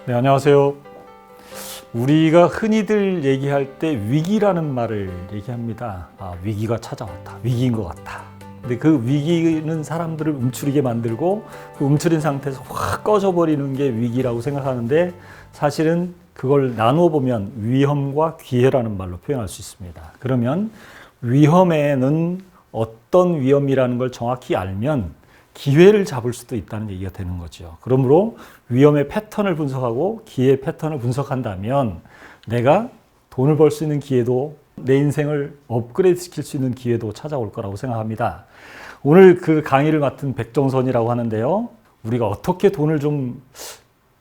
네, 안녕하세요. 우리가 흔히들 얘기할 때 위기라는 말을 얘기합니다. 위기가 찾아왔다. 위기인 것 같다. 근데 그 위기는 사람들을 움츠리게 만들고 그 움츠린 상태에서 확 꺼져버리는 게 위기라고 생각하는데 사실은 그걸 나누어 보면 위험과 기회라는 말로 표현할 수 있습니다. 그러면 위험에는 어떤 위험이라는 걸 정확히 알면 기회를 잡을 수도 있다는 얘기가 되는 거죠. 그러므로 위험의 패턴을 분석하고 기회의 패턴을 분석한다면 내가 돈을 벌 수 있는 기회도 내 인생을 업그레이드 시킬 수 있는 기회도 찾아올 거라고 생각합니다. 오늘 그 강의를 맡은 백정선이라고 하는데요. 우리가 어떻게 돈을 좀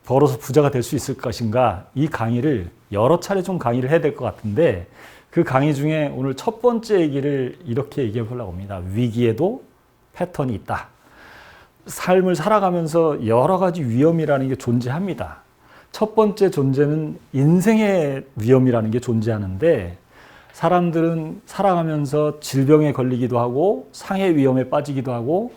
벌어서 부자가 될 수 있을 것인가, 이 강의를 여러 차례 좀 강의를 해야 될 것 같은데 그 강의 중에 오늘 첫 번째 얘기를 이렇게 얘기해 보려고 합니다. 위기에도 패턴이 있다. 삶을 살아가면서 여러 가지 위험이라는 게 존재합니다. 첫 번째 존재는 인생의 위험이라는 게 존재하는데 사람들은 살아가면서 질병에 걸리기도 하고 상해 위험에 빠지기도 하고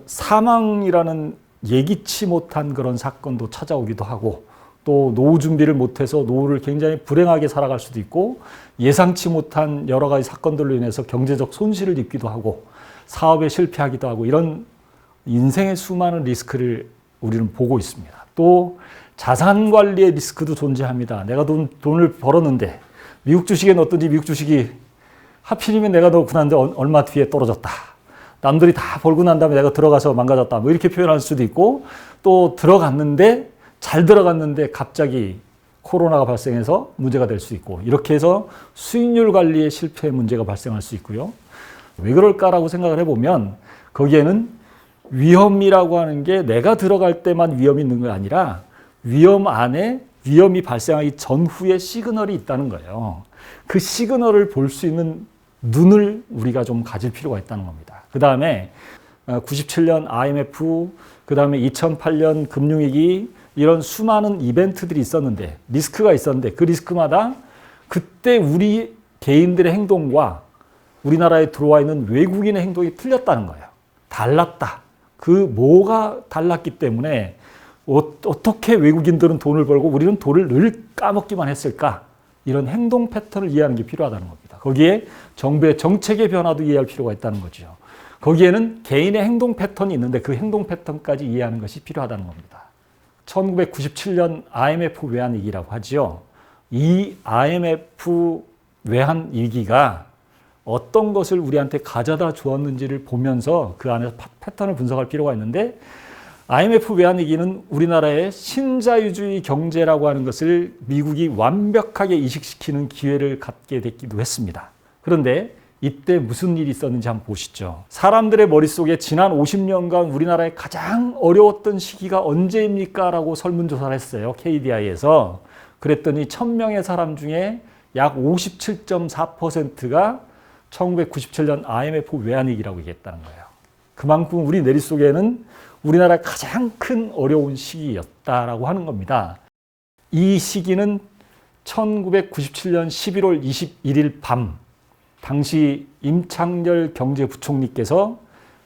사망이라는 예기치 못한 그런 사건도 찾아오기도 하고 또 노후 준비를 못해서 노후를 굉장히 불행하게 살아갈 수도 있고 예상치 못한 여러 가지 사건들로 인해서 경제적 손실을 입기도 하고 사업에 실패하기도 하고 이런 인생의 수많은 리스크를 우리는 보고 있습니다. 또 자산 관리의 리스크도 존재합니다. 내가 돈을 벌었는데 미국 주식에 넣었더니 미국 주식이 하필이면 내가 넣고 났는데 얼마 뒤에 떨어졌다. 남들이 다 벌고 난 다음에 내가 들어가서 망가졌다. 뭐 이렇게 표현할 수도 있고 또 들어갔는데 잘 들어갔는데 갑자기 코로나가 발생해서 문제가 될 수 있고 이렇게 해서 수익률 관리에 실패의 문제가 발생할 수 있고요. 왜 그럴까라고 생각을 해보면 거기에는 위험이라고 하는 게 내가 들어갈 때만 위험이 있는 게 아니라 위험 안에 위험이 발생하기 전후에 시그널이 있다는 거예요. 그 시그널을 볼 수 있는 눈을 우리가 좀 가질 필요가 있다는 겁니다. 그 다음에 97년 IMF, 그 다음에 2008년 금융위기 이런 수많은 이벤트들이 있었는데 리스크가 있었는데 그 리스크마다 그때 우리 개인들의 행동과 우리나라에 들어와 있는 외국인의 행동이 틀렸다는 거예요. 달랐다. 그 뭐가 달랐기 때문에 어떻게 외국인들은 돈을 벌고 우리는 돈을 늘 까먹기만 했을까? 이런 행동 패턴을 이해하는 게 필요하다는 겁니다. 거기에 정부의 정책의 변화도 이해할 필요가 있다는 거죠. 거기에는 개인의 행동 패턴이 있는데 그 행동 패턴까지 이해하는 것이 필요하다는 겁니다. 1997년 IMF 외환위기라고 하죠. 이 IMF 외환위기가 어떤 것을 우리한테 가져다 주었는지를 보면서 그 안에서 패턴을 분석할 필요가 있는데 IMF 외환위기는 우리나라의 신자유주의 경제라고 하는 것을 미국이 완벽하게 이식시키는 기회를 갖게 됐기도 했습니다. 그런데 이때 무슨 일이 있었는지 한번 보시죠. 사람들의 머릿속에 지난 50년간 우리나라의 가장 어려웠던 시기가 언제입니까? 라고 설문조사를 했어요. KDI에서. 그랬더니 1000명의 사람 중에 약 57.4%가 1997년 IMF 외환위기라고 얘기했다는 거예요. 그만큼 우리 머릿속에는 우리나라의 가장 큰 어려운 시기였다라고 하는 겁니다. 이 시기는 1997년 11월 21일 밤 당시 임창열 경제부총리께서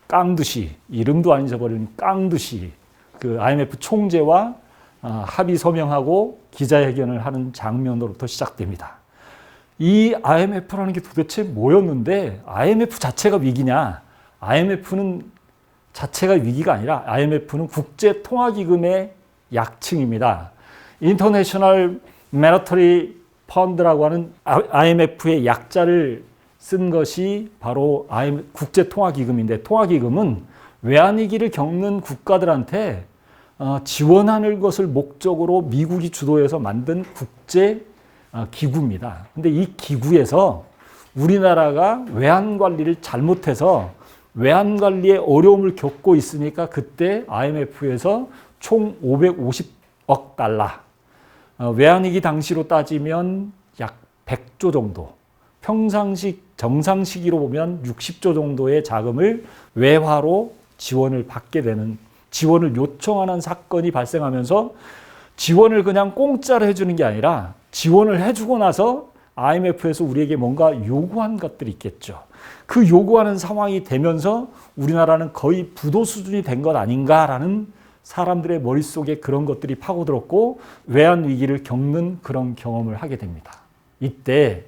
깡두시, 이름도 안 잊어버린 깡두시 그 IMF 총재와 합의 서명하고 기자회견을 하는 장면으로부터 시작됩니다. 이 IMF라는 게 도대체 뭐였는데 IMF 자체가 위기냐? IMF는 자체가 위기가 아니라 IMF는 국제통화기금의 약칭입니다. 인터내셔널 모니터리 펀드라고 하는 IMF의 약자를 쓴 것이 바로 국제통화기금인데 통화기금은 외환위기를 겪는 국가들한테 지원하는 것을 목적으로 미국이 주도해서 만든 국제 기구입니다. 근데 이 기구에서 우리나라가 외환 관리를 잘못해서 외환 관리에 어려움을 겪고 있으니까 그때 IMF에서 총 550억 달러, 외환위기 당시로 따지면 약 100조 정도, 평상시 정상 시기로 보면 60조 정도의 자금을 외화로 지원을 받게 되는, 지원을 요청하는 사건이 발생하면서 지원을 그냥 공짜로 해주는 게 아니라 지원을 해주고 나서 IMF에서 우리에게 뭔가 요구한 것들이 있겠죠. 그 요구하는 상황이 되면서 우리나라는 거의 부도 수준이 된 것 아닌가라는 사람들의 머릿속에 그런 것들이 파고들었고 외환 위기를 겪는 그런 경험을 하게 됩니다. 이때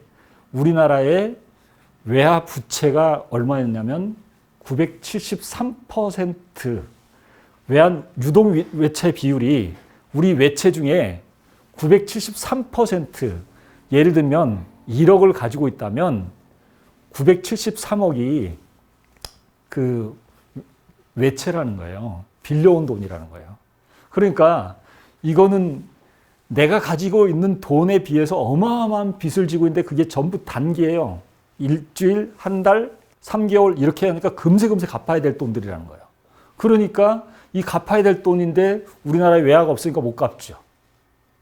우리나라의 외화 부채가 얼마였냐면 973% 외환 유동 외채 비율이 우리 외채 중에 973% 예를 들면 1억을 가지고 있다면 973억이 그 외채라는 거예요. 빌려온 돈이라는 거예요. 그러니까 이거는 내가 가지고 있는 돈에 비해서 어마어마한 빚을 지고 있는데 그게 전부 단기예요. 일주일, 한 달, 3개월 이렇게 하니까 금세금세 갚아야 될 돈들이라는 거예요. 그러니까 이 갚아야 될 돈인데 우리나라에 외화가 없으니까 못 갚죠.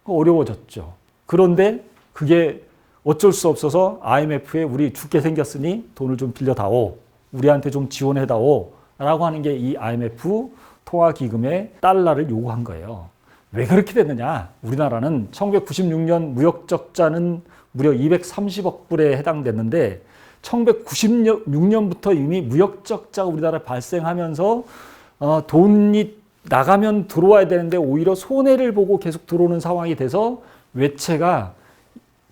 어려워졌죠. 그런데 그게 어쩔 수 없어서 IMF에 우리 죽게 생겼으니 돈을 좀 빌려다오. 우리한테 좀 지원해다오. 라고 하는 게 이 IMF 통화기금의 달러를 요구한 거예요. 왜 그렇게 됐느냐? 우리나라는 1996년 무역적자는 무려 230억 불에 해당됐는데 1996년부터 이미 무역적자가 우리나라에 발생하면서 돈이 나가면 들어와야 되는데 오히려 손해를 보고 계속 들어오는 상황이 돼서 외채가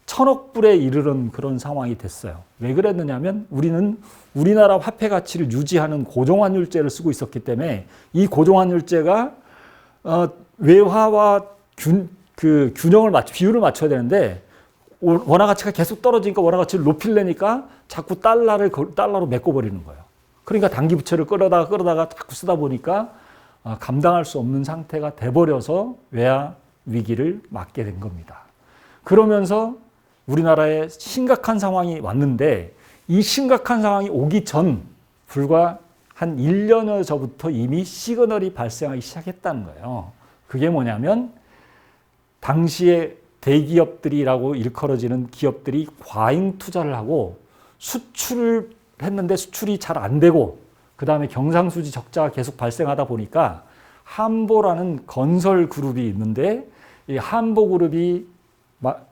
1,000억 불에 이르는 그런 상황이 됐어요. 왜 그랬느냐면 우리는 우리나라 화폐 가치를 유지하는 고정환율제를 쓰고 있었기 때문에 이 고정환율제가 외화와 균형을 비율을 맞춰야 되는데 원화 가치가 계속 떨어지니까 원화 가치를 높이려니까 자꾸 달러로 메꿔버리는 거예요. 그러니까 단기 부채를 끌어다가 자꾸 쓰다 보니까 감당할 수 없는 상태가 돼버려서 외화 위기를 맞게 된 겁니다. 그러면서 우리나라에 심각한 상황이 왔는데 이 심각한 상황이 오기 전 불과 한 1년여 전부터 이미 시그널이 발생하기 시작했다는 거예요. 그게 뭐냐면 당시에 대기업들이라고 일컬어지는 기업들이 과잉 투자를 하고 수출을 했는데 수출이 잘 안 되고 그 다음에 경상수지 적자가 계속 발생하다 보니까 한보라는 건설 그룹이 있는데 이 한보그룹이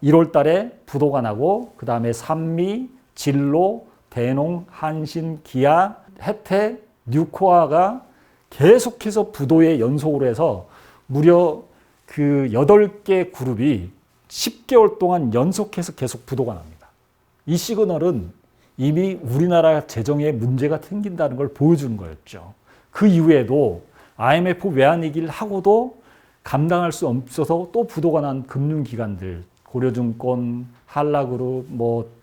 1월 달에 부도가 나고 그 다음에 산미, 진로, 대농, 한신, 기아, 혜태, 뉴코아가 계속해서 부도의 연속으로 해서 무려 그 8개 그룹이 10개월 동안 연속해서 계속 부도가 납니다. 이 시그널은 이미 우리나라 재정에 문제가 생긴다는 걸 보여주는 거였죠. 그 이후에도 IMF 외환위기를 하고도 감당할 수 없어서 또 부도가 난 금융기관들, 고려증권, 한라그룹,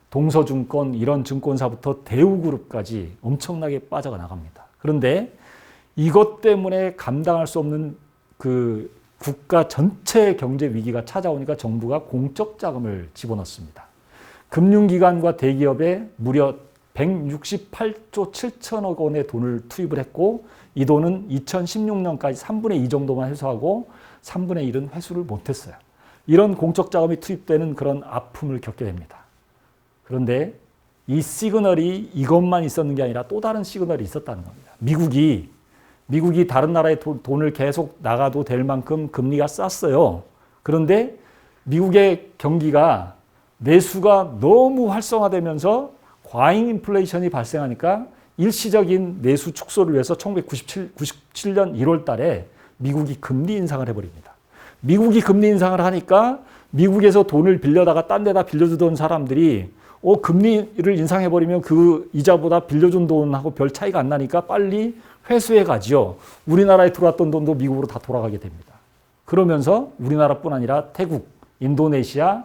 동서증권 이런 증권사부터 대우그룹까지 엄청나게 빠져가 나갑니다. 그런데 이것 때문에 감당할 수 없는 그 국가 전체 경제 위기가 찾아오니까 정부가 공적 자금을 집어넣습니다. 금융기관과 대기업에 무려 168조 7천억 원의 돈을 투입을 했고 이 돈은 2016년까지 3분의 2 정도만 회수하고 3분의 1은 회수를 못했어요. 이런 공적 자금이 투입되는 그런 아픔을 겪게 됩니다. 그런데 이 시그널이 이것만 있었는 게 아니라 또 다른 시그널이 있었다는 겁니다. 미국이 다른 나라에 돈을 계속 나가도 될 만큼 금리가 쌌어요. 그런데 미국의 경기가 내수가 너무 활성화되면서 과잉 인플레이션이 발생하니까 일시적인 내수 축소를 위해서 1997년 1월 달에 미국이 금리 인상을 해버립니다. 미국이 금리 인상을 하니까 미국에서 돈을 빌려다가 딴 데다 빌려주던 사람들이 금리를 인상해버리면 그 이자보다 빌려준 돈하고 별 차이가 안 나니까 빨리 회수해 가지요. 우리나라에 들어왔던 돈도 미국으로 다 돌아가게 됩니다. 그러면서 우리나라뿐 아니라 태국, 인도네시아,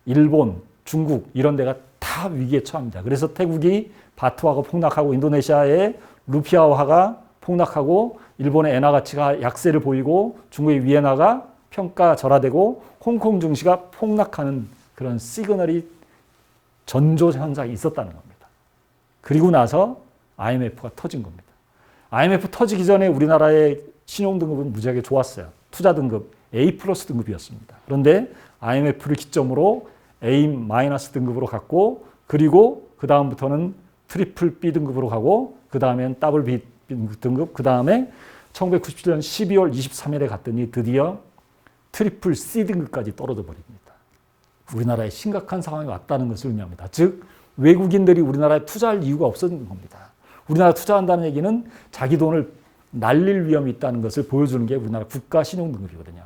일본, 중국 이런 데가 다 위기에 처합니다. 그래서 태국이 바트화가 폭락하고 인도네시아의 루피아화가 폭락하고 일본의 엔화 가치가 약세를 보이고 중국의 위엔화가 평가절하되고 홍콩 증시가 폭락하는 그런 시그널이 전조 현상이 있었다는 겁니다. 그리고 나서 IMF가 터진 겁니다. IMF 터지기 전에 우리나라의 신용등급은 무지하게 좋았어요. 투자등급 A 플러스 등급이었습니다. 그런데 IMF를 기점으로 A 마이너스 등급으로 갔고 그리고 그 다음부터는 트리플 B 등급으로 가고 그 다음엔 더블 B 등급 그 다음에 1997년 12월 23일에 갔더니 드디어 트리플 C 등급까지 떨어져 버립니다. 우리나라에 심각한 상황이 왔다는 것을 의미합니다. 즉 외국인들이 우리나라에 투자할 이유가 없어진 겁니다. 우리나라 투자한다는 얘기는 자기 돈을 날릴 위험이 있다는 것을 보여주는 게 우리나라 국가 신용등급이거든요.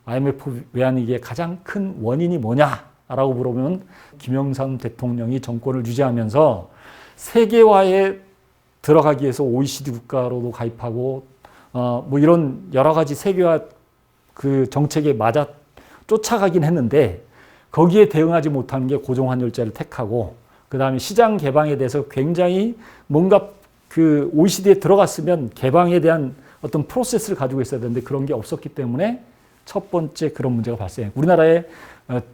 IMF 외환위기의 가장 큰 원인이 뭐냐라고 물어보면 김영삼 대통령이 정권을 유지하면서 세계화에 들어가기 위해서 OECD 국가로도 가입하고 뭐 이런 여러 가지 세계화 그 정책에 맞아 쫓아가긴 했는데 거기에 대응하지 못하는 게 고정환율제를 택하고 그 다음에 시장 개방에 대해서 굉장히 뭔가 그 OECD에 들어갔으면 개방에 대한 어떤 프로세스를 가지고 있어야 되는데 그런 게 없었기 때문에 첫 번째 그런 문제가 발생해요. 우리나라의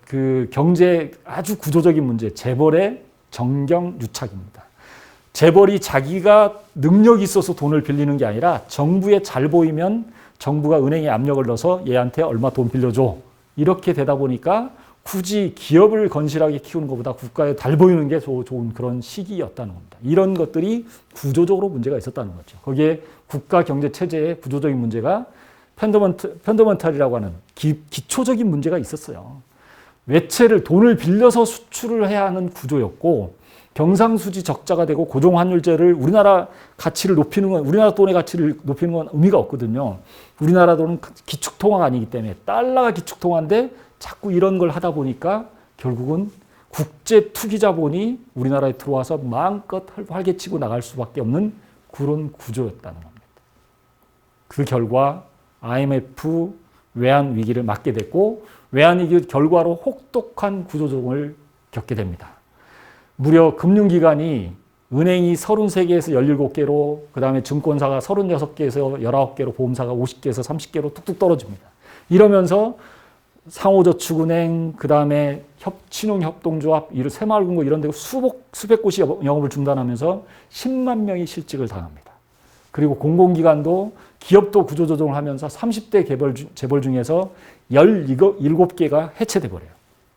그 경제 아주 구조적인 문제, 재벌의 정경유착입니다. 재벌이 자기가 능력이 있어서 돈을 빌리는 게 아니라 정부에 잘 보이면 정부가 은행에 압력을 넣어서 얘한테 얼마 돈 빌려줘. 이렇게 되다 보니까 굳이 기업을 건실하게 키우는 것보다 국가에 잘 보이는 게 좋은 그런 시기였다는 겁니다. 이런 것들이 구조적으로 문제가 있었다는 거죠. 거기에 국가 경제 체제의 구조적인 문제가 펀더먼탈이라고 하는 기초적인 문제가 있었어요. 외채를 돈을 빌려서 수출을 해야 하는 구조였고 경상수지 적자가 되고 고정환율제를 우리나라 가치를 높이는 건 우리나라 돈의 가치를 높이는 건 의미가 없거든요. 우리나라 돈은 기축통화가 아니기 때문에 달러가 기축통화인데 자꾸 이런 걸 하다 보니까 결국은 국제 투기 자본이 우리나라에 들어와서 마음껏 활개치고 나갈 수밖에 없는 그런 구조였다는 겁니다. 그 결과 IMF 외환 위기를 맞게 됐고 외환 위기 결과로 혹독한 구조조정을 겪게 됩니다. 무려 금융기관이 은행이 33개에서 17개로 그 다음에 증권사가 36개에서 19개로 보험사가 50개에서 30개로 뚝뚝 떨어집니다. 이러면서 상호저축은행 그 다음에 신용협동조합 새마을금고 이런 데 수백 곳이 영업을 중단하면서 10만 명이 실직을 당합니다. 그리고 공공기관도 기업도 구조조정을 하면서 30대 재벌 중에서 17개가 해체돼 버려요.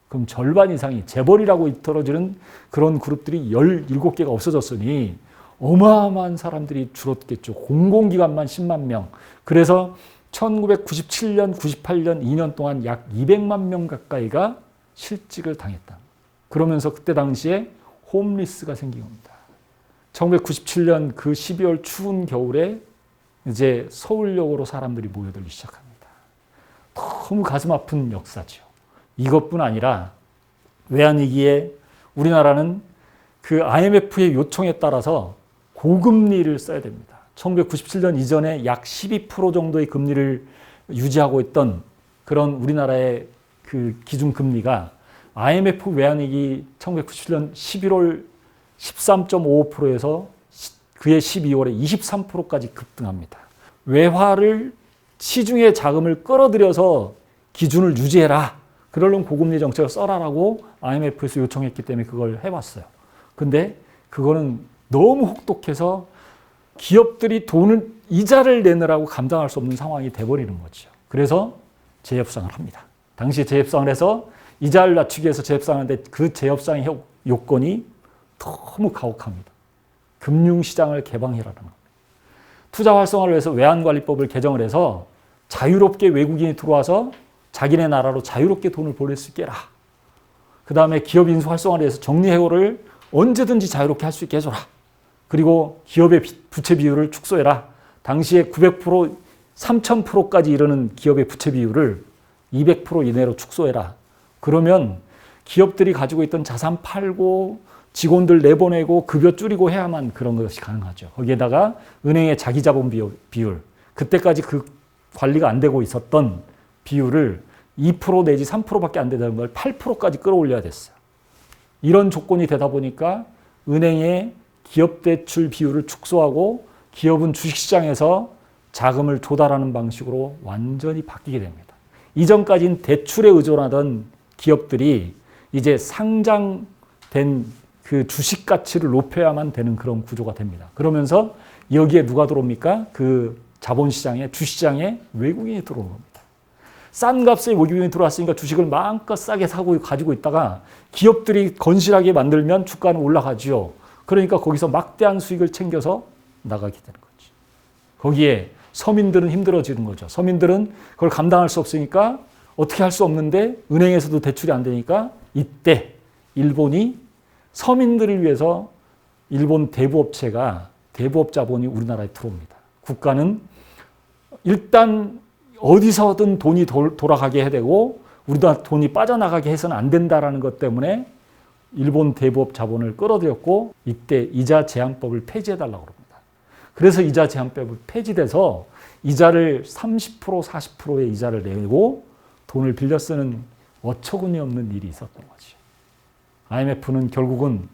그럼 절반 이상이 재벌이라고 이끌어지는 그런 그룹들이 17개가 없어졌으니 어마어마한 사람들이 줄었겠죠. 공공기관만 10만 명. 그래서 1997년, 98년 2년 동안 약 200만 명 가까이가 실직을 당했다. 그러면서 그때 당시에 홈리스가 생긴 겁니다. 1997년 그 12월 추운 겨울에 이제 서울역으로 사람들이 모여들기 시작합니다. 너무 가슴 아픈 역사죠. 이것뿐 아니라 외환위기에 우리나라는 그 IMF의 요청에 따라서 고금리를 써야 됩니다. 1997년 이전에 약 12% 정도의 금리를 유지하고 있던 그런 우리나라의 그 기준금리가 IMF 외환위기 1997년 11월 13.55%에서 그해 12월에 23%까지 급등합니다. 외화를 시중의 자금을 끌어들여서 기준을 유지해라. 그러려면 고금리 정책을 써라라고 IMF에서 요청했기 때문에 그걸 해왔어요. 근데 그거는 너무 혹독해서 기업들이 돈을 이자를 내느라고 감당할 수 없는 상황이 돼버리는 거죠. 그래서 재협상을 합니다. 당시에 재협상을 해서 이자를 낮추기 위해서 재협상하는데 그 재협상의 요건이 너무 가혹합니다. 금융시장을 개방해라는 겁니다. 투자 활성화를 위해서 외환관리법을 개정을 해서 자유롭게 외국인이 들어와서 자기네 나라로 자유롭게 돈을 보낼 수 있게 해라. 그 다음에 기업 인수 활성화를 위해서 정리해고를 언제든지 자유롭게 할 수 있게 해줘라. 그리고 기업의 부채 비율을 축소해라. 당시에 900%, 3000%까지 이르는 기업의 부채 비율을 200% 이내로 축소해라. 그러면 기업들이 가지고 있던 자산 팔고 직원들 내보내고 급여 줄이고 해야만 그런 것이 가능하죠. 거기에다가 은행의 자기자본 비율, 그때까지 그 관리가 안 되고 있었던 비율을 2% 내지 3%밖에 안 되는 걸 8%까지 끌어올려야 됐어요. 이런 조건이 되다 보니까 은행의 기업 대출 비율을 축소하고 기업은 주식시장에서 자금을 조달하는 방식으로 완전히 바뀌게 됩니다. 이전까지는 대출에 의존하던 기업들이 이제 상장된 그 주식 가치를 높여야만 되는 그런 구조가 됩니다. 그러면서 여기에 누가 들어옵니까? 그 자본시장에, 주시장에 외국인이 들어오는 겁니다. 싼 값에 외국인이 들어왔으니까 주식을 마음껏 싸게 사고 가지고 있다가 기업들이 건실하게 만들면 주가는 올라가지요. 그러니까 거기서 막대한 수익을 챙겨서 나가게 되는 거죠. 거기에 서민들은 힘들어지는 거죠. 서민들은 그걸 감당할 수 없으니까 어떻게 할 수 없는데 은행에서도 대출이 안 되니까 이때 일본이 서민들을 위해서 일본 대부업 자본이 우리나라에 들어옵니다. 국가는 일단 어디서든 돈이 돌아가게 해야 되고 우리도 돈이 빠져나가게 해서는 안 된다라는 것 때문에 일본 대부업 자본을 끌어들였고 이때 이자 제한법을 폐지해달라고 합니다. 그래서 이자 제한법이 폐지돼서 이자를 30% 40%의 이자를 내고 돈을 빌려 쓰는 어처구니 없는 일이 있었던 거죠. IMF는 결국은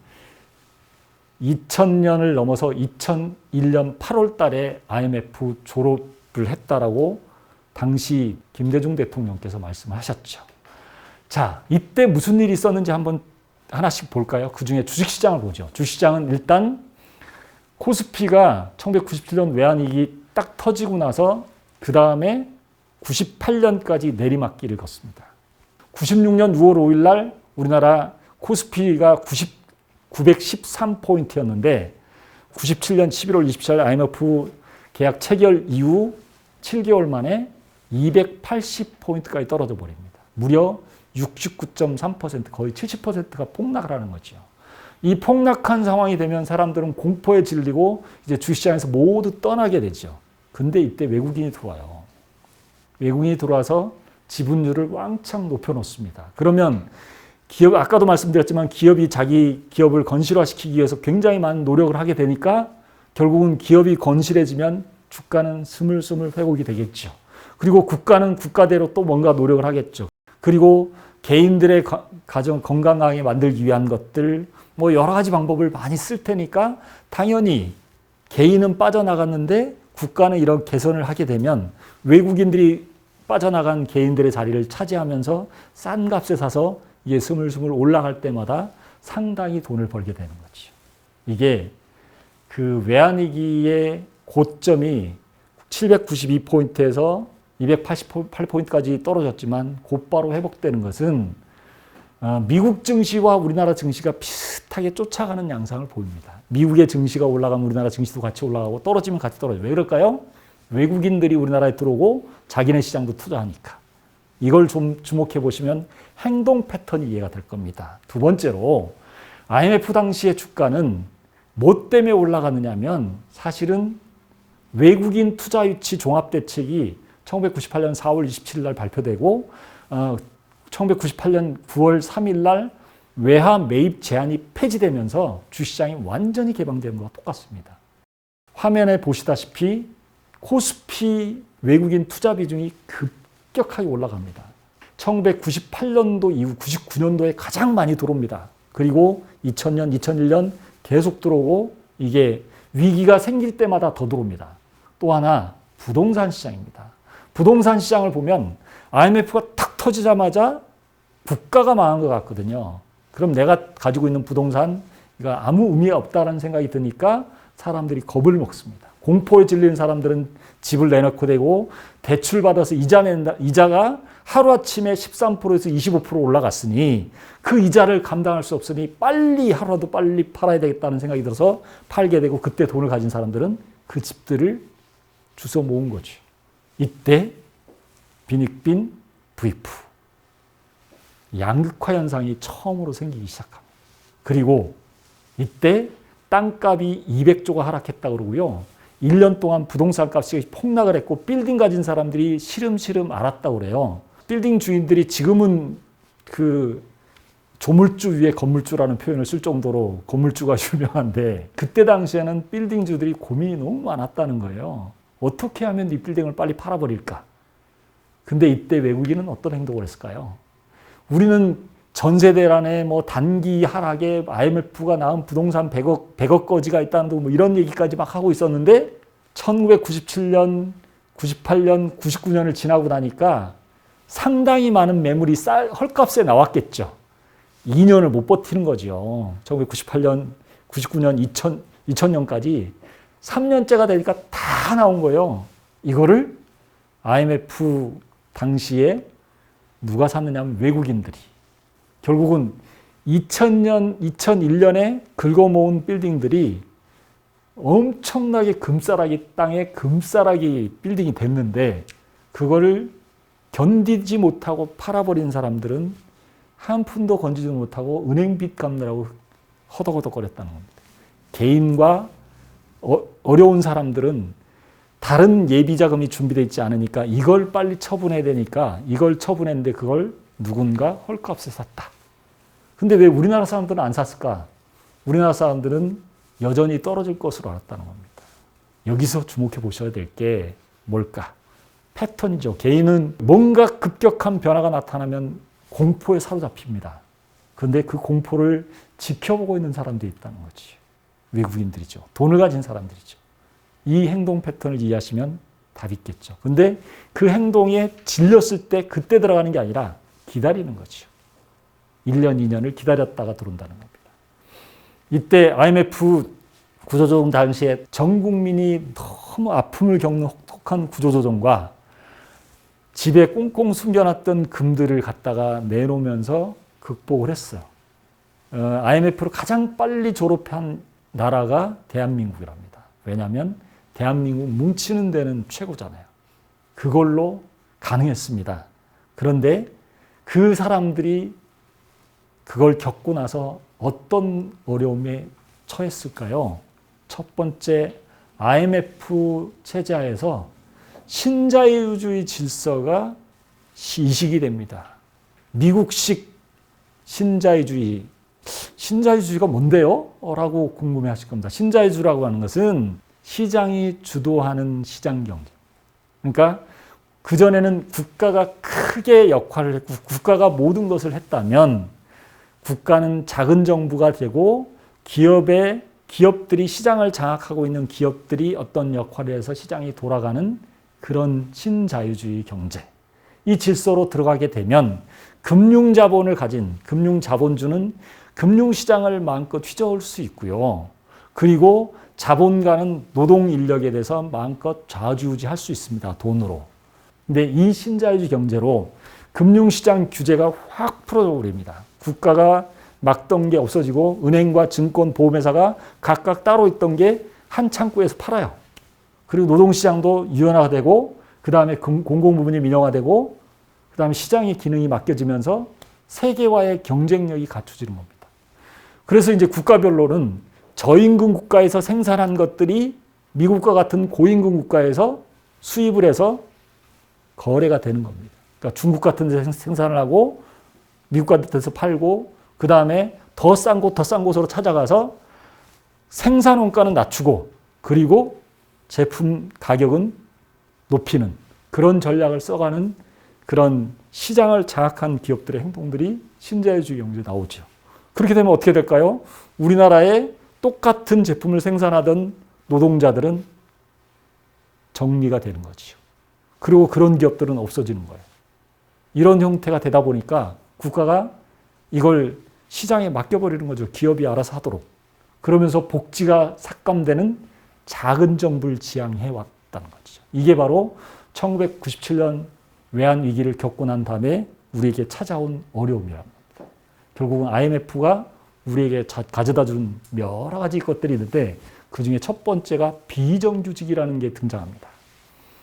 2000년을 넘어서 2001년 8월 달에 IMF 졸업을 했다라고 당시 김대중 대통령께서 말씀하셨죠. 자, 이때 무슨 일이 있었는지 한번 하나씩 볼까요? 그 중에 주식시장을 보죠. 주식시장은 일단 코스피가 1997년 외환위기 딱 터지고 나서 그 다음에 98년까지 내리막길을 걷습니다. 96년 6월 5일 날 우리나라 코스피가 913포인트였는데 97년 11월 27일 IMF 계약 체결 이후 7개월 만에 280포인트까지 떨어져 버립니다. 무려 69.3% 거의 70%가 폭락을 하는 거죠. 이 폭락한 상황이 되면 사람들은 공포에 질리고 이제 주식시장에서 모두 떠나게 되죠. 근데 이때 외국인이 들어와요. 외국인이 들어와서 지분율을 왕창 높여놓습니다. 그러면 기업, 아까도 말씀드렸지만 기업이 자기 기업을 건실화시키기 위해서 굉장히 많은 노력을 하게 되니까 결국은 기업이 건실해지면 주가는 스물스물 회복이 되겠죠. 그리고 국가는 국가대로 또 뭔가 노력을 하겠죠. 그리고 개인들의 가정 건강하게 만들기 위한 것들 뭐 여러 가지 방법을 많이 쓸 테니까 당연히 개인은 빠져나갔는데 국가는 이런 개선을 하게 되면 외국인들이 빠져나간 개인들의 자리를 차지하면서 싼 값에 사서 이게 스물스물 올라갈 때마다 상당히 돈을 벌게 되는 거죠. 이게 그 외환위기의 고점이 792포인트에서 288포인트까지 떨어졌지만 곧바로 회복되는 것은 미국 증시와 우리나라 증시가 비슷하게 쫓아가는 양상을 보입니다. 미국의 증시가 올라가면 우리나라 증시도 같이 올라가고 떨어지면 같이 떨어져요. 왜 그럴까요? 외국인들이 우리나라에 들어오고 자기네 시장도 투자하니까. 이걸 좀 주목해 보시면 행동 패턴이 이해가 될 겁니다. 두 번째로 IMF 당시의 주가는 뭐 때문에 올라가느냐 하면 사실은 외국인 투자 유치 종합대책이 1998년 4월 27일 날 발표되고 1998년 9월 3일 날 외화 매입 제한이 폐지되면서 주시장이 완전히 개방된 것과 똑같습니다. 화면에 보시다시피 코스피 외국인 투자 비중이 급격하게 올라갑니다. 1998년도 이후 99년도에 가장 많이 들어옵니다. 그리고 2000년, 2001년 계속 들어오고 이게 위기가 생길 때마다 더 들어옵니다. 또 하나 부동산 시장입니다. 부동산 시장을 보면 IMF가 탁 터지자마자 국가가 망한 것 같거든요. 그럼 내가 가지고 있는 부동산 이거 아무 의미가 없다는 생각이 드니까 사람들이 겁을 먹습니다. 공포에 질리는 사람들은 집을 내놓고 되고 대출 받아서 이자가 하루아침에 13%에서 25% 올라갔으니 그 이자를 감당할 수 없으니 빨리 하루라도 빨리 팔아야 되겠다는 생각이 들어서 팔게 되고 그때 돈을 가진 사람들은 그 집들을 주워 모은 거죠. 이때 빈익빈 VF 양극화 현상이 처음으로 생기기 시작합니다. 그리고 이때 땅값이 200조가 하락했다고 그러고요. 1년 동안 부동산 값이 폭락을 했고 빌딩 가진 사람들이 시름시름 앓았다고 그래요. 빌딩 주인들이 지금은 그 조물주 위에 건물주라는 표현을 쓸 정도로 건물주가 유명한데 그때 당시에는 빌딩주들이 고민이 너무 많았다는 거예요. 어떻게 하면 이 빌딩을 빨리 팔아버릴까? 근데 이때 외국인은 어떤 행동을 했을까요? 우리는 전세 대란에 뭐 단기 하락에 IMF가 낳은 부동산 100억 거지가 있다는 뭐 이런 얘기까지 막 하고 있었는데 1997년, 98년, 99년을 지나고 나니까 상당히 많은 매물이 헐값에 나왔겠죠. 2년을 못 버티는 거죠. 1998년, 99년, 2000년까지 3년째가 되니까 다 나온 거예요. 이거를 IMF 당시에 누가 샀느냐 하면 외국인들이. 결국은 2000년, 2001년에 긁어모은 빌딩들이 엄청나게 땅에 금싸라기 빌딩이 됐는데 그거를 견디지 못하고 팔아버린 사람들은 한 푼도 건지지 못하고 은행빚 갚느라고 허덕허덕거렸다는 겁니다. 개인과 어려운 사람들은 다른 예비 자금이 준비되어 있지 않으니까 이걸 빨리 처분해야 되니까 이걸 처분했는데 그걸 누군가 헐값에 샀다. 근데 왜 우리나라 사람들은 안 샀을까? 우리나라 사람들은 여전히 떨어질 것으로 알았다는 겁니다. 여기서 주목해 보셔야 될 게 뭘까? 패턴이죠. 개인은 뭔가 급격한 변화가 나타나면 공포에 사로잡힙니다. 그런데 그 공포를 지켜보고 있는 사람들이 있다는 거지. 외국인들이죠. 돈을 가진 사람들이죠. 이 행동 패턴을 이해하시면 답이 있겠죠. 근데 그 행동에 질렸을 때 그때 들어가는 게 아니라 기다리는 거죠. 1년, 2년을 기다렸다가 들어온다는 겁니다. 이때 IMF 구조조정 당시에 전 국민이 너무 아픔을 겪는 혹독한 구조조정과 집에 꽁꽁 숨겨놨던 금들을 갖다가 내놓으면서 극복을 했어요. IMF로 가장 빨리 졸업한 나라가 대한민국이랍니다. 왜냐하면 대한민국 뭉치는 데는 최고잖아요. 그걸로 가능했습니다. 그런데 그 사람들이 그걸 겪고 나서 어떤 어려움에 처했을까요? 첫 번째, IMF 체제하에서 신자유주의 질서가 이식이 됩니다. 미국식 신자유주의. 신자유주의가 뭔데요? 라고 궁금해 하실 겁니다. 신자유주의라고 하는 것은 시장이 주도하는 시장경제. 그러니까 그전에는 국가가 크게 역할을 했고 국가가 모든 것을 했다면 국가는 작은 정부가 되고 기업들이 시장을 장악하고 있는 기업들이 어떤 역할을 해서 시장이 돌아가는 그런 신자유주의 경제. 이 질서로 들어가게 되면 금융자본을 가진 금융자본주는 금융시장을 마음껏 휘저을 수 있고요. 그리고 자본가는 노동인력에 대해서 마음껏 좌지우지할 수 있습니다. 돈으로. 근데 이 신자유주의 경제로 금융시장 규제가 확 풀어져 버립니다. 국가가 막던 게 없어지고 은행과 증권, 보험회사가 각각 따로 있던 게 한 창구에서 팔아요. 그리고 노동시장도 유연화되고 그 다음에 공공부문이 민영화되고 그 다음에 시장의 기능이 맡겨지면서 세계화의 경쟁력이 갖춰지는 겁니다. 그래서 이제 국가별로는 저임금 국가에서 생산한 것들이 미국과 같은 고임금 국가에서 수입을 해서 거래가 되는 겁니다. 그러니까 중국 같은 데서 생산을 하고 미국 같은 데서 팔고 그 다음에 더 싼 곳으로 찾아가서 생산 원가는 낮추고 그리고 제품 가격은 높이는 그런 전략을 써가는 그런 시장을 장악한 기업들의 행동들이 신자유주의 경제에 나오죠. 그렇게 되면 어떻게 될까요? 우리나라에 똑같은 제품을 생산하던 노동자들은 정리가 되는 거죠. 그리고 그런 기업들은 없어지는 거예요. 이런 형태가 되다 보니까 국가가 이걸 시장에 맡겨버리는 거죠. 기업이 알아서 하도록. 그러면서 복지가 삭감되는 작은 정부를 지향해 왔다는 거죠. 이게 바로 1997년 외환위기를 겪고 난 다음에 우리에게 찾아온 어려움이랍니다. 결국은 IMF가 우리에게 가져다 준 여러 가지 것들이 있는데 그중에 첫 번째가 비정규직이라는 게 등장합니다.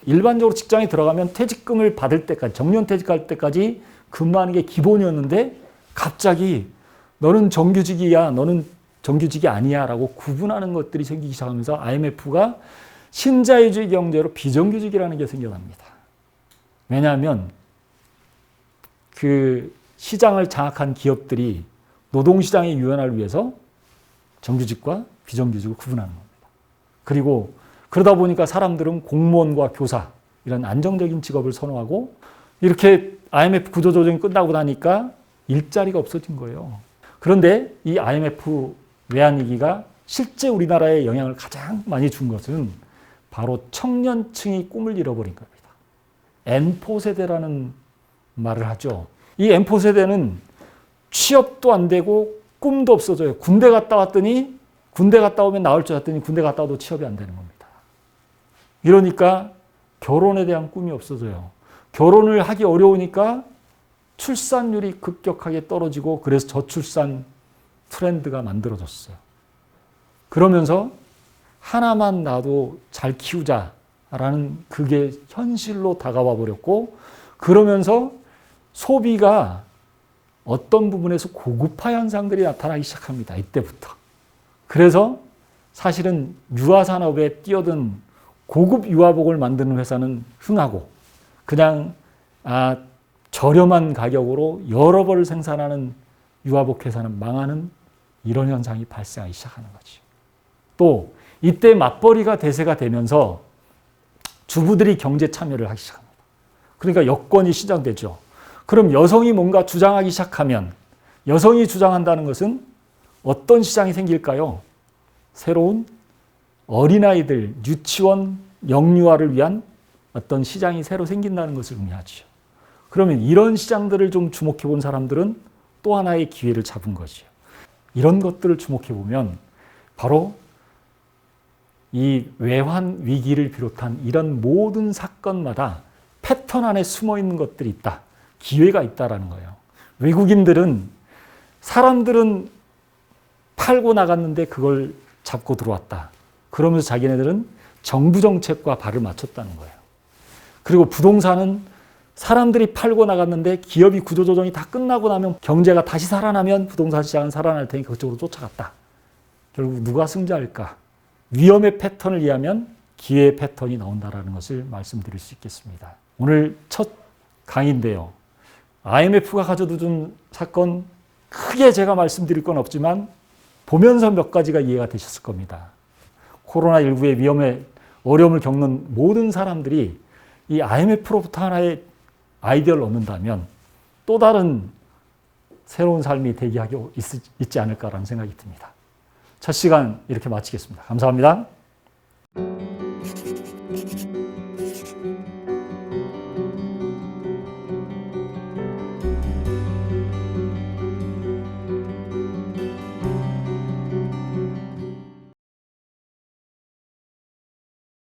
일반적으로 직장에 들어가면 퇴직금을 받을 때까지, 정년 퇴직할 때까지 근무하는 게 기본이었는데 갑자기 너는 정규직이야, 너는 정규직이 아니야 라고 구분하는 것들이 생기기 시작하면서 IMF가 신자유주의 경제로 비정규직이라는 게 생겨납니다. 왜냐하면 그 시장을 장악한 기업들이 노동시장의 유연화를 위해서 정규직과 비정규직을 구분하는 겁니다. 그리고 그러다 보니까 사람들은 공무원과 교사 이런 안정적인 직업을 선호하고 이렇게 IMF 구조조정이 끝나고 나니까 일자리가 없어진 거예요. 그런데 이 IMF 외환위기가 실제 우리나라에 영향을 가장 많이 준 것은 바로 청년층이 꿈을 잃어버린 겁니다. N포세대라는 말을 하죠. 이 N포세대는 취업도 안 되고 꿈도 없어져요. 군대 갔다 오면 나올 줄 알았더니 군대 갔다 와도 취업이 안 되는 겁니다. 이러니까 결혼에 대한 꿈이 없어져요. 결혼을 하기 어려우니까 출산율이 급격하게 떨어지고 그래서 저출산 트렌드가 만들어졌어요. 그러면서 하나만 나도 잘 키우자라는 그게 현실로 다가와 버렸고 그러면서 소비가 어떤 부분에서 고급화 현상들이 나타나기 시작합니다. 이때부터. 그래서 사실은 유아산업에 뛰어든 고급 유아복을 만드는 회사는 흥하고 그냥 저렴한 가격으로 여러 벌을 생산하는 유아복 회사는 망하는 이런 현상이 발생하기 시작하는 거죠. 또 이때 맞벌이가 대세가 되면서 주부들이 경제 참여를 하기 시작합니다. 그러니까 여건이 시작되죠. 그럼 여성이 뭔가 주장하기 시작하면 여성이 주장한다는 것은 어떤 시장이 생길까요? 새로운 어린아이들, 유치원, 영유아를 위한 어떤 시장이 새로 생긴다는 것을 의미하죠. 그러면 이런 시장들을 좀 주목해 본 사람들은 또 하나의 기회를 잡은 거죠. 이런 것들을 주목해 보면 바로 이 외환 위기를 비롯한 이런 모든 사건마다 패턴 안에 숨어 있는 것들이 있다. 기회가 있다라는 거예요. 외국인들은 사람들은 팔고 나갔는데 그걸 잡고 들어왔다. 그러면서 자기네들은 정부 정책과 발을 맞췄다는 거예요. 그리고 부동산은 사람들이 팔고 나갔는데 기업이 구조조정이 다 끝나고 나면 경제가 다시 살아나면 부동산 시장은 살아날 테니까 그쪽으로 쫓아갔다. 결국 누가 승자일까? 위험의 패턴을 이해하면 기회의 패턴이 나온다는 것을 말씀드릴 수 있겠습니다. 오늘 첫 강의인데요. IMF가 가져다 준 사건 크게 제가 말씀드릴 건 없지만 보면서 몇 가지가 이해가 되셨을 겁니다. 코로나19의 위험에 어려움을 겪는 모든 사람들이 이 IMF로부터 하나의 아이디어를 얻는다면 또 다른 새로운 삶이 대기하고 있지 않을까라는 생각이 듭니다. 첫 시간 이렇게 마치겠습니다. 감사합니다.